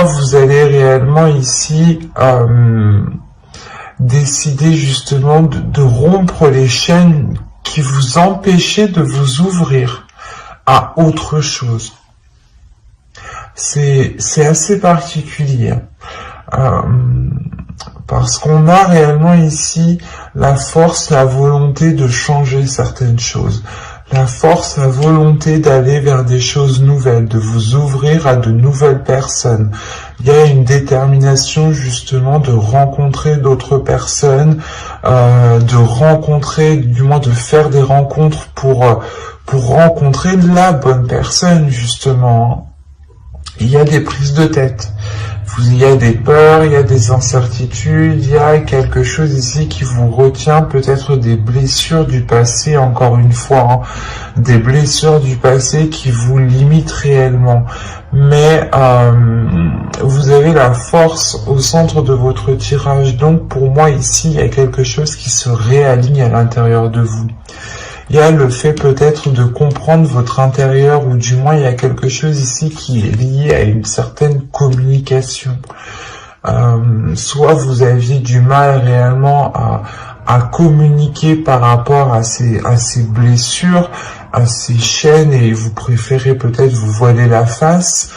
vous allez réellement ici décider justement de rompre les chaînes qui vous empêchaient de vous ouvrir à autre chose. C'est assez particulier, parce qu'on a réellement ici la force, la volonté de changer certaines choses, la force, la volonté d'aller vers des choses nouvelles, de vous ouvrir à de nouvelles personnes. Il y a une détermination justement de rencontrer d'autres personnes, de rencontrer, du moins de faire des rencontres pour rencontrer la bonne personne justement. Il y a des prises de tête, il y a des peurs, il y a des incertitudes, il y a quelque chose ici qui vous retient, peut-être des blessures du passé, encore une fois, des blessures du passé qui vous limitent réellement. Mais vous avez la force au centre de votre tirage, donc pour moi ici, il y a quelque chose qui se réaligne à l'intérieur de vous. Il y a le fait peut-être de comprendre votre intérieur, ou du moins il y a quelque chose ici qui est lié à une certaine communication. Soit vous aviez du mal réellement à communiquer par rapport à ces blessures, à ces chaînes, et vous préférez peut-être vous voiler la face,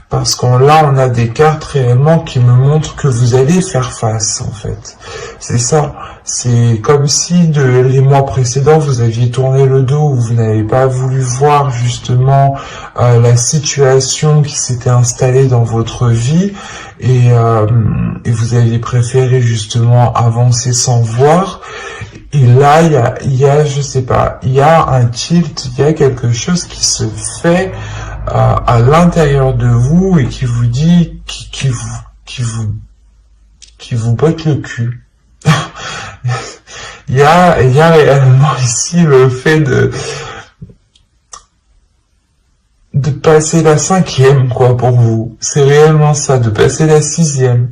parce que là on a des cartes réellement qui me montrent que vous allez faire face en fait. C'est ça. C'est comme si les mois précédents, vous aviez tourné le dos, ou vous n'avez pas voulu voir justement la situation qui s'était installée dans votre vie, et vous aviez préféré justement avancer sans voir. Et là, il y a, je sais pas, il y a un tilt, il y a quelque chose qui se fait à l'intérieur de vous et qui vous dit, qui vous botte le cul. Il y a réellement ici le fait de passer la 5e, quoi, pour vous. C'est réellement ça, de passer la 6e.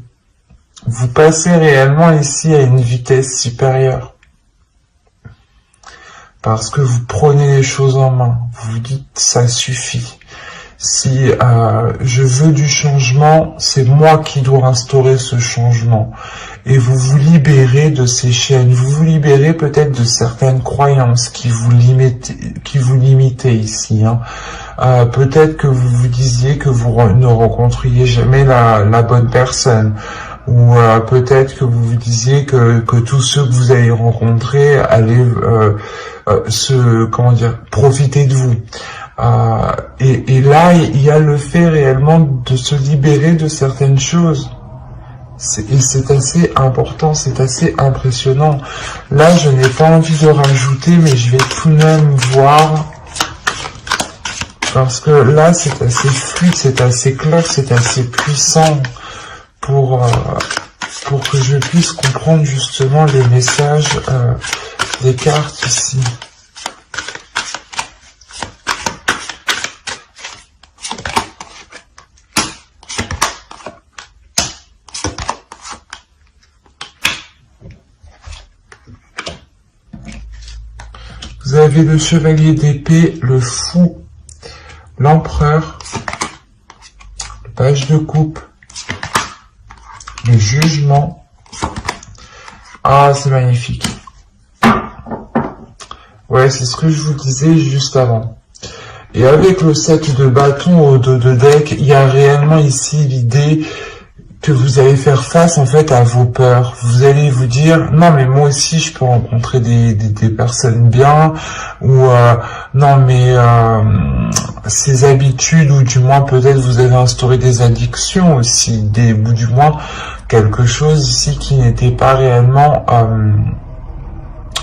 Vous passez réellement ici à une vitesse supérieure. Parce que vous prenez les choses en main. Vous vous dites, ça suffit. Si je veux du changement, c'est moi qui dois instaurer ce changement. Et vous vous libérez de ces chaînes, vous vous libérez peut-être de certaines croyances qui vous limitaient ici. Peut-être que vous vous disiez que vous ne rencontriez jamais la bonne personne. Ou peut-être que vous vous disiez que tous ceux que vous allez rencontrer allaient profiter de vous. Et là, il y a le fait réellement de se libérer de certaines choses. Et c'est assez important, c'est assez impressionnant. Là, je n'ai pas envie de rajouter, mais je vais tout de même voir. Parce que là, c'est assez fluide, c'est assez clair, c'est assez puissant pour que je puisse comprendre justement les messages des cartes ici. Vous avez le chevalier d'épée, le fou, l'empereur, le page de coupe, le jugement. Ah, c'est magnifique. Ouais, c'est ce que je vous disais juste avant. Et avec le 7 de bâton au dos de deck, il y a réellement ici l'idée que vous allez faire face en fait à vos peurs. Vous allez vous dire, non mais moi aussi je peux rencontrer des personnes bien, ou non mais ces habitudes, ou du moins peut-être vous allez instaurer des addictions aussi, ou du moins quelque chose ici qui n'était pas réellement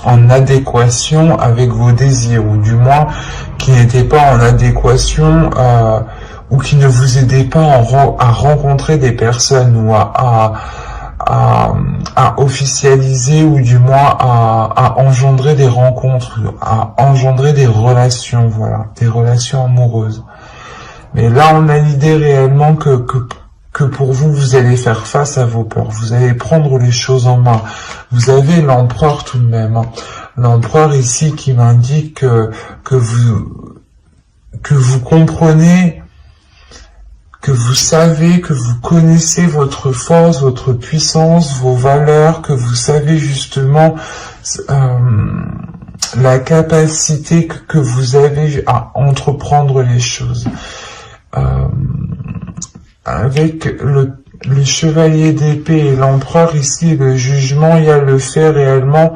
en adéquation avec vos désirs, ou du moins qui n'était pas en adéquation ou qui ne vous aidait pas à rencontrer des personnes, ou à officialiser, ou du moins à engendrer des rencontres, à engendrer des relations, voilà, des relations amoureuses. Mais là, on a l'idée réellement que pour vous, vous allez faire face à vos peurs, vous allez prendre les choses en main. Vous avez l'empereur tout de même, l'empereur ici qui m'indique que vous comprenez que vous savez, que vous connaissez votre force, votre puissance, vos valeurs, que vous savez justement la capacité que vous avez à entreprendre les choses. Avec le chevalier d'épée et l'empereur ici, le jugement, il y a le fait réellement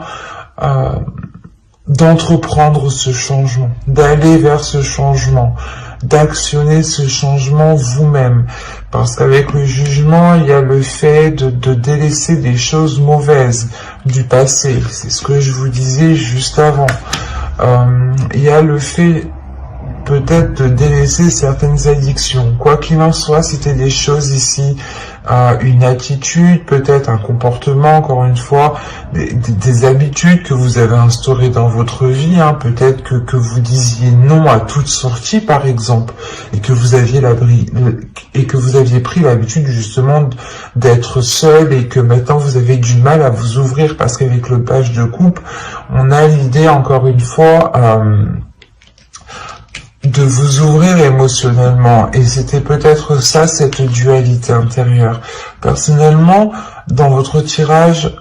d'entreprendre ce changement, d'aller vers ce changement, d'actionner ce changement vous-même. Parce qu'avec le jugement, il y a le fait de délaisser des choses mauvaises du passé. C'est ce que je vous disais juste avant. Il y a le fait peut-être de délaisser certaines addictions. Quoi qu'il en soit, c'était des choses ici, une attitude, peut-être un comportement, encore une fois, des habitudes que vous avez instaurées dans votre vie, hein. Peut-être que vous disiez non à toute sortie, par exemple, et que vous aviez pris l'habitude justement d'être seul et que maintenant vous avez du mal à vous ouvrir parce qu'avec le page de coupe, on a l'idée, encore une fois, de vous ouvrir émotionnellement, et c'était peut-être ça, cette dualité intérieure. Personnellement, dans votre tirage,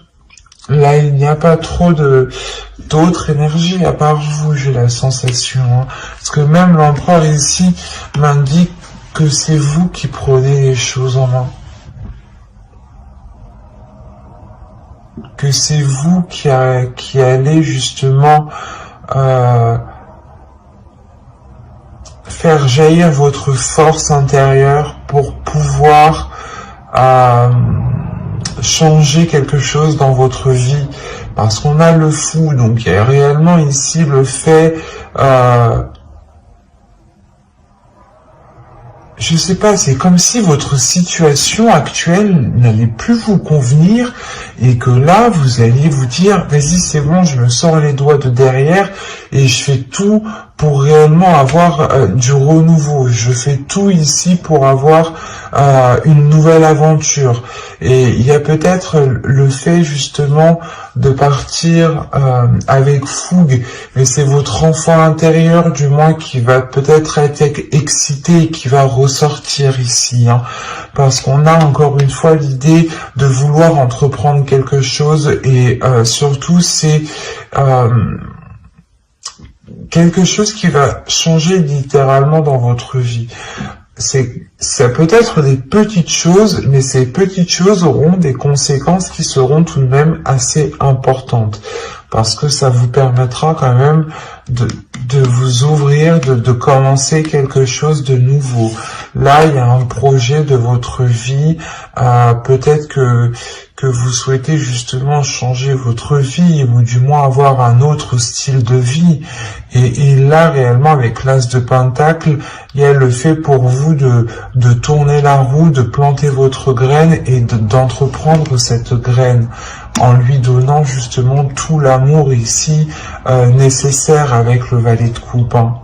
là, il n'y a pas trop d'autres énergies à part vous, j'ai la sensation, hein. Parce que même l'empereur ici m'indique que c'est vous qui prenez les choses en main. Que c'est vous qui allez justement faire jaillir votre force intérieure pour pouvoir changer quelque chose dans votre vie. Parce qu'on a le fou, donc il y a réellement ici le fait... je sais pas, c'est comme si votre situation actuelle n'allait plus vous convenir et que là, vous alliez vous dire, vas-y, c'est bon, je me sors les doigts de derrière et je fais tout pour réellement avoir du renouveau. Je fais tout ici pour avoir une nouvelle aventure. Et il y a peut-être le fait justement de partir avec fougue, mais c'est votre enfant intérieur du moins qui va peut-être être excité et qui va ressortir ici, hein, parce qu'on a encore une fois l'idée de vouloir entreprendre quelque chose et surtout c'est quelque chose qui va changer littéralement dans votre vie. Ça peut être des petites choses, mais ces petites choses auront des conséquences qui seront tout de même assez importantes, parce que ça vous permettra quand même de vous ouvrir, de commencer quelque chose de nouveau. Là, il y a un projet de votre vie, peut-être que vous souhaitez justement changer votre vie, ou du moins avoir un autre style de vie. Et là, réellement, avec l'As de Pentacle, il y a le fait pour vous de tourner la roue, de planter votre graine et d'entreprendre cette graine, en lui donnant justement tout l'amour ici nécessaire avec le valet de coupe, hein.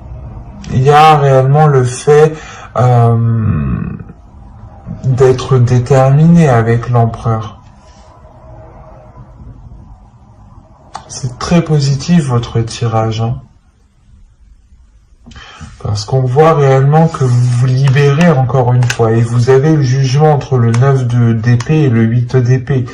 Il y a réellement le fait d'être déterminé avec l'empereur. C'est très positif votre tirage, hein. Parce qu'on voit réellement que vous vous libérez encore une fois. Et vous avez le jugement entre le 9 d'épée et le 8 d'épée.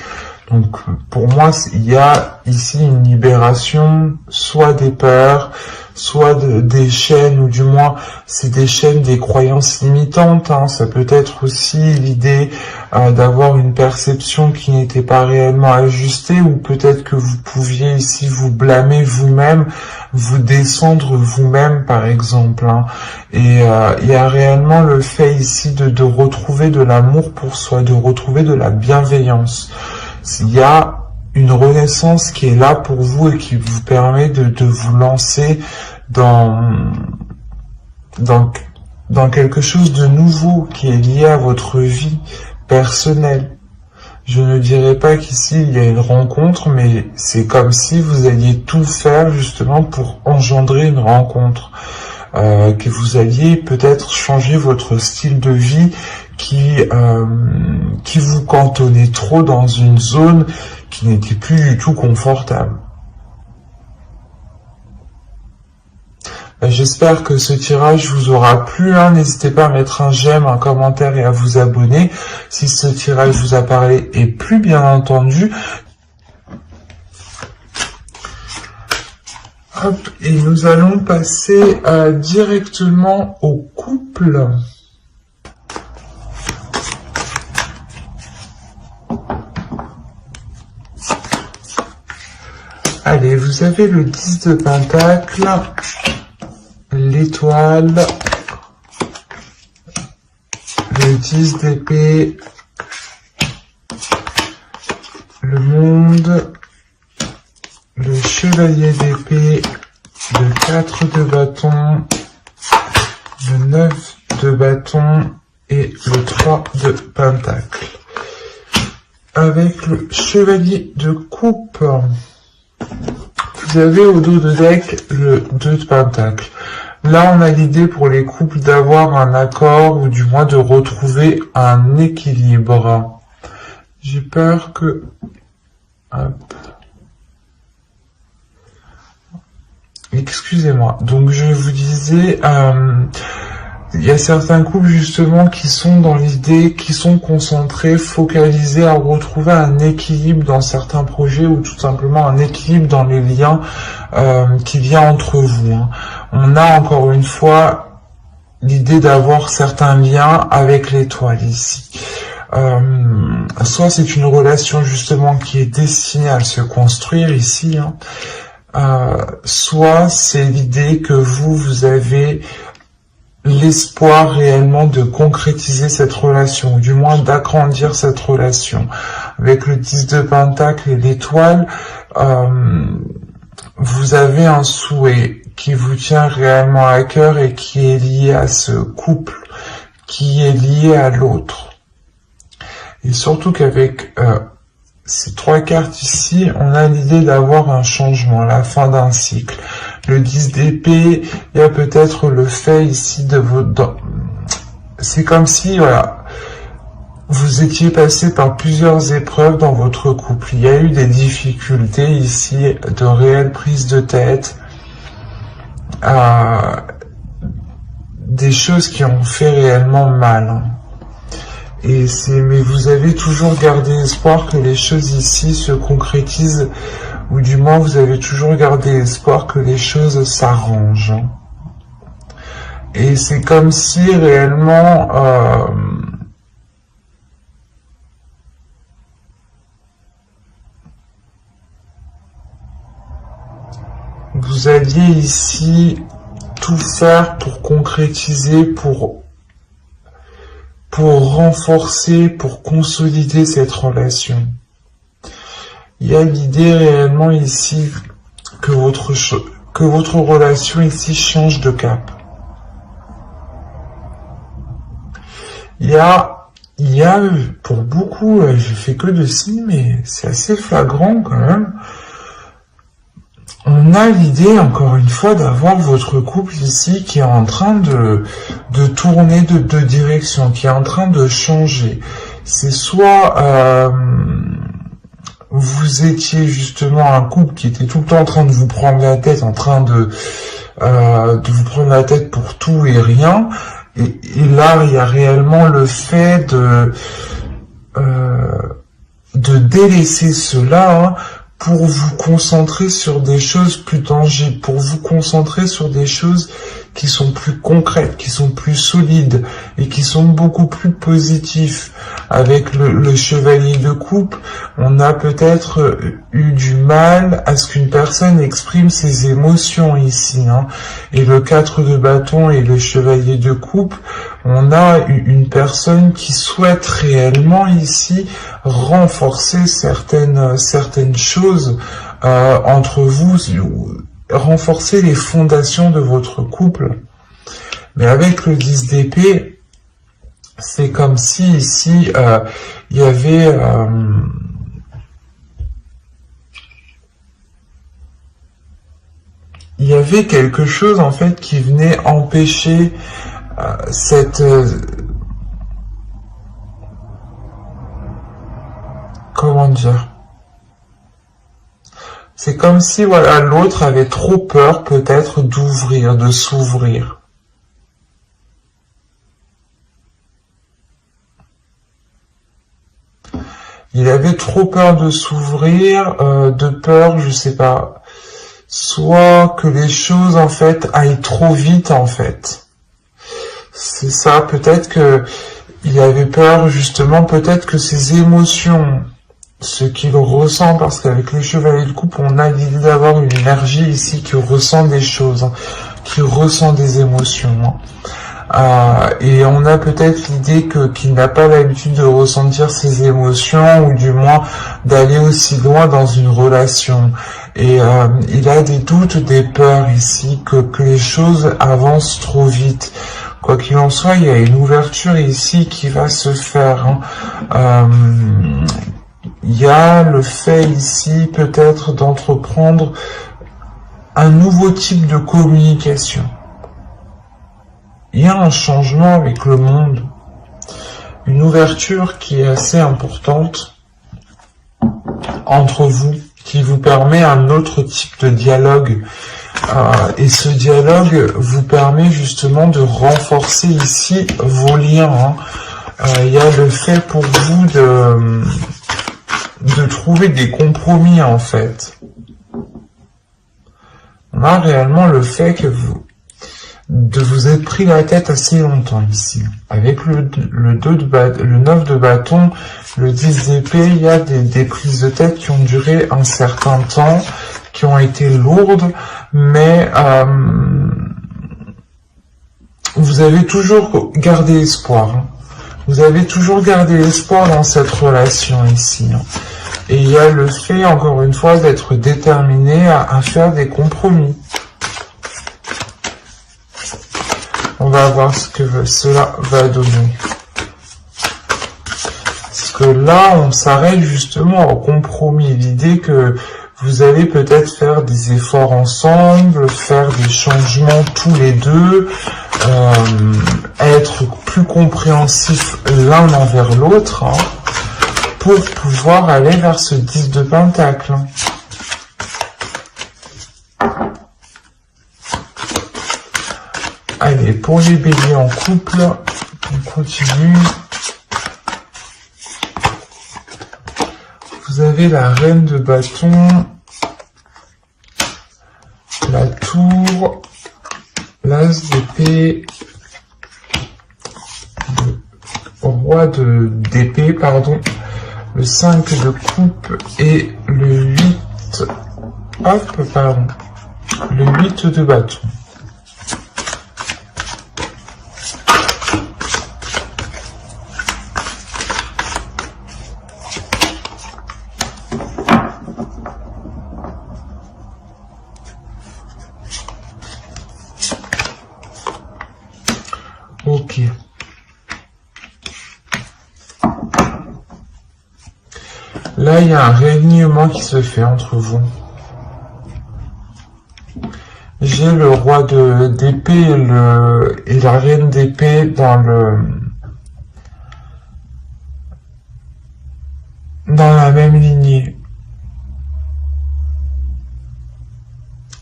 Donc pour moi, il y a ici une libération, soit des peurs, soit des chaînes, ou du moins c'est des chaînes des croyances limitantes, hein. Ça peut être aussi l'idée d'avoir une perception qui n'était pas réellement ajustée, ou peut-être que vous pouviez ici vous blâmer vous-même, vous descendre vous-même par exemple, hein. Et il y a réellement le fait ici de retrouver de l'amour pour soi, de retrouver de la bienveillance. Il y a une renaissance qui est là pour vous et qui vous permet de vous lancer dans quelque chose de nouveau qui est lié à votre vie personnelle. Je ne dirais pas qu'ici il y a une rencontre, mais c'est comme si vous alliez tout faire justement pour engendrer une rencontre. Que vous alliez peut-être changer votre style de vie qui vous cantonnait trop dans une zone qui n'était plus du tout confortable. J'espère que ce tirage vous aura plu. N'hésitez pas à mettre un j'aime, un commentaire et à vous abonner si ce tirage vous a parlé et plu, bien entendu. Hop, et nous allons passer directement au couple. Allez, vous avez le 10 de Pentacle, l'étoile, le 10 d'épée, le monde, le chevalier d'épée, le 4 de bâton, le 9 de bâton et le 3 de pentacle. Avec le chevalier de coupe, vous avez au dos de deck le 2 de pentacle. Là, on a l'idée pour les couples d'avoir un accord ou du moins de retrouver un équilibre. J'ai peur que... Hop. Excusez-moi. Donc, je vous disais... il y a certains couples justement qui sont dans l'idée, qui sont concentrés, focalisés à retrouver un équilibre dans certains projets ou tout simplement un équilibre dans les liens qui vient entre vous. On a encore une fois l'idée d'avoir certains liens avec l'étoile ici. Soit c'est une relation justement qui est destinée à se construire ici, soit c'est l'idée que vous avez l'espoir réellement de concrétiser cette relation, ou du moins d'agrandir cette relation. Avec le 10 de Pentacle et l'étoile, vous avez un souhait qui vous tient réellement à cœur et qui est lié à ce couple, qui est lié à l'autre. Et surtout qu'avec ces 3 cartes ici, on a l'idée d'avoir un changement, la fin d'un cycle. Le 10 d'épée, il y a peut-être le fait ici de votre... C'est comme si, voilà, vous étiez passé par plusieurs épreuves dans votre couple. Il y a eu des difficultés ici, de réelles prises de tête, des choses qui ont fait réellement mal. Mais vous avez toujours gardé espoir que les choses ici se concrétisent, ou du moins vous avez toujours gardé espoir que les choses s'arrangent. Et c'est comme si réellement vous alliez ici tout faire pour concrétiser, pour renforcer, pour consolider cette relation. Il y a l'idée réellement ici que votre relation ici change de cap. Il y a pour beaucoup, je fais que de signes, mais c'est assez flagrant quand même. On a l'idée, encore une fois, d'avoir votre couple ici qui est en train de tourner de direction, qui est en train de changer. C'est soit vous étiez justement un couple qui était tout le temps en train de vous prendre la tête, en train de vous prendre la tête pour tout et rien. Et là, il y a réellement le fait de délaisser cela, pour vous concentrer sur des choses plus tangibles, pour vous concentrer sur des choses qui sont plus concrètes, qui sont plus solides et qui sont beaucoup plus positifs. Avec le chevalier de coupe, on a peut-être eu du mal à ce qu'une personne exprime ses émotions ici. Et le 4 de bâton et le chevalier de coupe, on a une personne qui souhaite réellement ici renforcer certaines choses entre vous, renforcer les fondations de votre couple. Mais avec le 10 d'épée, c'est comme si ici il y avait quelque chose en fait qui venait empêcher comment dire, C'est comme si, voilà, l'autre avait trop peur, peut-être, d'ouvrir, de s'ouvrir. Il avait trop peur de s'ouvrir, de peur, je sais pas, soit que les choses, en fait, aillent trop vite, en fait. C'est ça, peut-être que il avait peur, justement, peut-être que ses émotions, ce qu'il ressent, parce qu'avec les chevaliers de coupe, on a l'idée d'avoir une énergie ici qui ressent des choses, hein, qui ressent des émotions. Hein. Et on a peut-être l'idée qu'il n'a pas l'habitude de ressentir ses émotions, ou du moins d'aller aussi loin dans une relation. Et il a des doutes, des peurs ici, que les choses avancent trop vite. Quoi qu'il en soit, il y a une ouverture ici qui va se faire. Hein. Il y a le fait ici peut-être d'entreprendre un nouveau type de communication. Il y a un changement avec le monde, une ouverture qui est assez importante entre vous, qui vous permet un autre type de dialogue. Et ce dialogue vous permet justement de renforcer ici vos liens. Hein. Il y a le fait pour vous de trouver des compromis en fait. On a réellement le fait que vous être pris la tête assez longtemps ici. Avec le 9 de bâton, le 10 d'épée, il y a des prises de tête qui ont duré un certain temps, qui ont été lourdes, mais vous avez toujours gardé espoir. Hein. Vous avez toujours gardé espoir dans cette relation ici. Hein. Et il y a le fait, encore une fois, d'être déterminé à faire des compromis. On va voir ce que cela va donner. Parce que là, on s'arrête justement au compromis. L'idée que vous allez peut-être faire des efforts ensemble, faire des changements tous les deux, être plus compréhensifs l'un envers l'autre, hein, pour pouvoir aller vers ce 10 de pentacle. Allez, pour les béliers en couple, on continue. Vous avez la reine de bâton, la tour, l'as d'épée, le roi d'épée, pardon, le 5 de coupe et le 8, le 8 de bâton. Ok. Là, il y a un réalignement qui se fait entre vous. J'ai le roi d'épée et la reine d'épée dans la même lignée.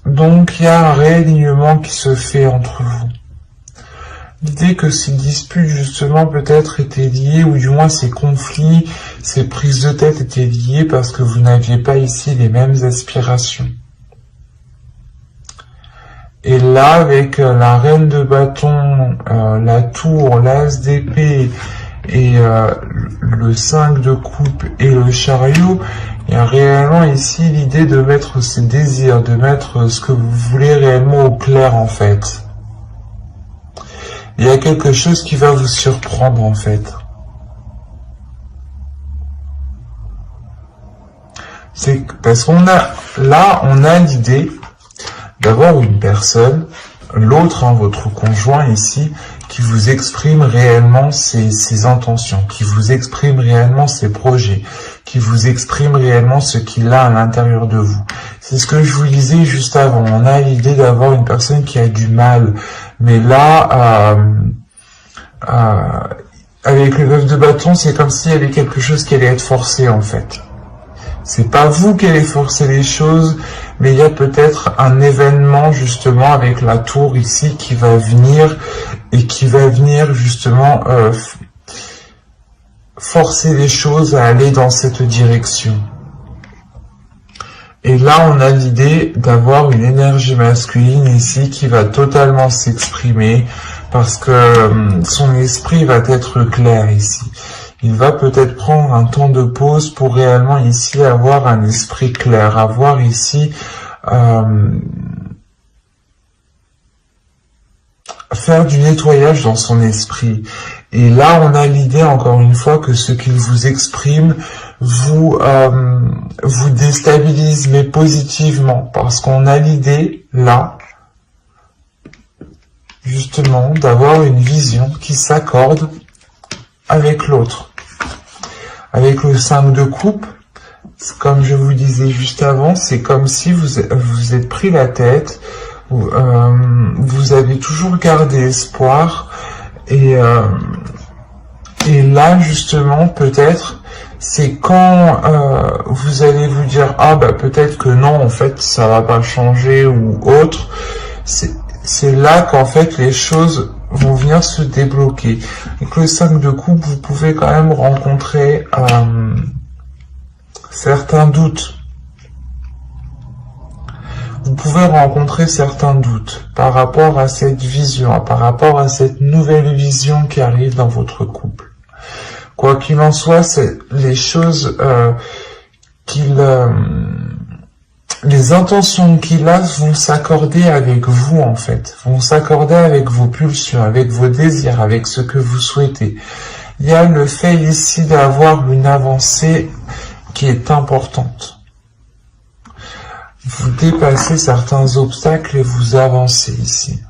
Donc, il y a un réalignement qui se fait entre vous. L'idée que ces disputes, justement, peut-être étaient liées, ou du moins ces conflits, ces prises de tête étaient liées parce que vous n'aviez pas ici les mêmes aspirations. Et là, avec la reine de bâton, la tour, l'as d'épée et le 5 de coupe et le chariot, il y a réellement ici l'idée de mettre ses désirs, de mettre ce que vous voulez réellement au clair, en fait. Il y a quelque chose qui va vous surprendre, en fait. C'est parce qu'on a, là, on a l'idée d'avoir une personne, l'autre, hein, votre conjoint ici, qui vous exprime réellement ses intentions, qui vous exprime réellement ses projets, qui vous exprime réellement ce qu'il a à l'intérieur de vous. C'est ce que je vous disais juste avant. On a l'idée d'avoir une personne qui a du mal, mais là, avec le 9 de bâton, c'est comme s'il y avait quelque chose qui allait être forcé, en fait. C'est pas vous qui allez forcer les choses, mais il y a peut-être un événement justement avec la tour ici qui va venir et qui va venir justement forcer les choses à aller dans cette direction. Et là, on a l'idée d'avoir une énergie masculine ici qui va totalement s'exprimer parce que son esprit va être clair ici. Il va peut-être prendre un temps de pause pour réellement ici avoir un esprit clair, avoir ici faire du nettoyage dans son esprit. Et là, on a l'idée, encore une fois, que ce qu'il vous exprime vous déstabilise, mais positivement, parce qu'on a l'idée, là, justement, d'avoir une vision qui s'accorde avec l'autre. Avec le 5 de coupe, comme je vous disais juste avant, c'est comme si vous êtes pris la tête, vous avez toujours gardé espoir, et là, justement, peut-être, c'est quand vous allez vous dire « Ah, bah peut-être que non, en fait, ça va pas changer » ou autre, c'est là qu'en fait, les choses vont venir se débloquer. Avec le 5 de coupe, vous pouvez quand même rencontrer certains doutes. Vous pouvez rencontrer certains doutes par rapport à cette vision, par rapport à cette nouvelle vision qui arrive dans votre couple. Quoi qu'il en soit, c'est les choses les intentions qu'il a vont s'accorder avec vous en fait, vont s'accorder avec vos pulsions, avec vos désirs, avec ce que vous souhaitez. Il y a le fait ici d'avoir une avancée qui est importante. Vous dépassez certains obstacles et vous avancez ici.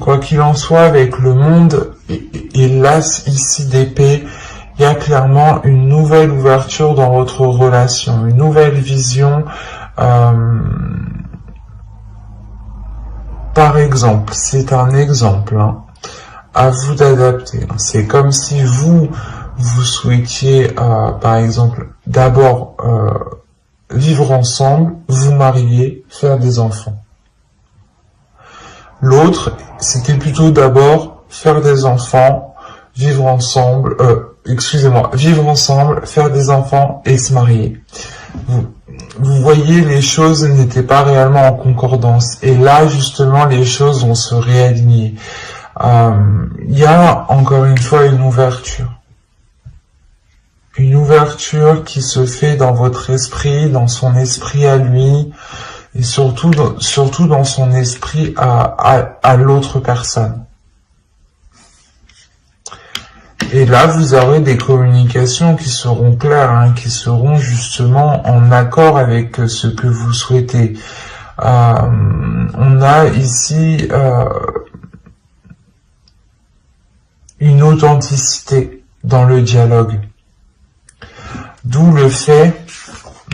Quoi qu'il en soit, avec le monde et l'as ici d'épée, il y a clairement une nouvelle ouverture dans votre relation, une nouvelle vision. Par exemple, c'est un exemple, hein, à vous d'adapter. C'est comme si vous souhaitiez, par exemple, d'abord vivre ensemble, vous marier, faire des enfants. L'autre, c'était plutôt d'abord faire des enfants, vivre ensemble, vivre ensemble, faire des enfants et se marier. Vous voyez, les choses n'étaient pas réellement en concordance. Et là, justement, les choses vont se réaligner. Il y a, encore une fois, une ouverture. Une ouverture qui se fait dans votre esprit, dans son esprit à lui, et surtout dans son esprit à l'autre personne. Et là, vous aurez des communications qui seront claires, hein, qui seront justement en accord avec ce que vous souhaitez. On a ici une authenticité dans le dialogue. D'où le fait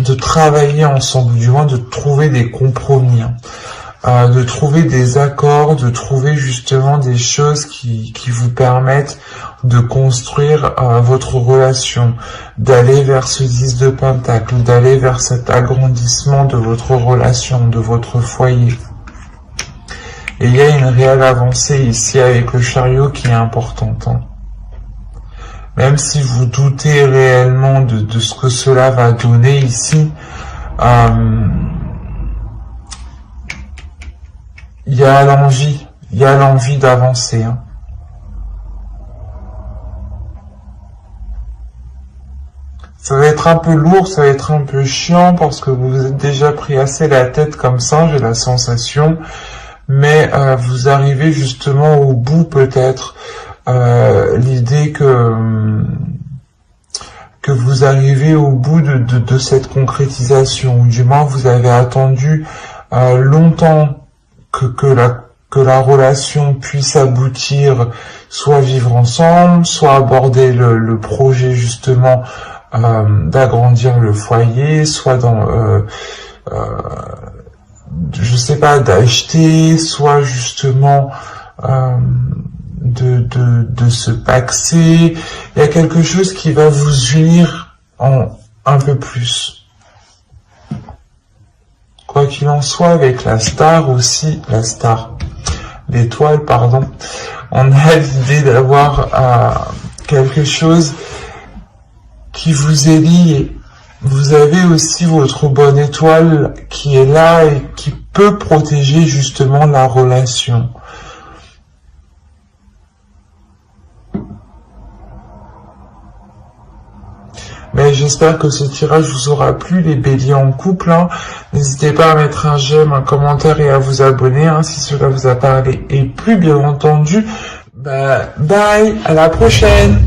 de travailler ensemble, du moins de trouver des compromis, hein, de trouver des accords, de trouver justement des choses qui vous permettent de construire votre relation, d'aller vers ce 10 de pentacle, d'aller vers cet agrandissement de votre relation, de votre foyer. Et il y a une réelle avancée ici avec le chariot qui est importante, hein. Même si vous doutez réellement de ce que cela va donner ici, il y a l'envie d'avancer, hein. Ça va être un peu lourd, ça va être un peu chiant parce que vous vous êtes déjà pris assez la tête comme ça, j'ai la sensation, mais vous arrivez justement au bout peut-être. L'idée que vous arrivez au bout de cette concrétisation, ou du moins vous avez attendu longtemps que la relation puisse aboutir, soit vivre ensemble, soit aborder le projet justement d'agrandir le foyer, soit dans je sais pas, d'acheter, soit justement de se paxer. Il y a quelque chose qui va vous unir un peu plus. Quoi qu'il en soit, avec la star aussi, l'étoile, pardon, on a l'idée d'avoir quelque chose qui vous est lié. Vous avez aussi votre bonne étoile qui est là et qui peut protéger justement la relation. Mais j'espère que ce tirage vous aura plu, les béliers en couple. N'hésitez pas à mettre un j'aime, un commentaire et à vous abonner si cela vous a parlé et plu, bien entendu. Bye, à la prochaine.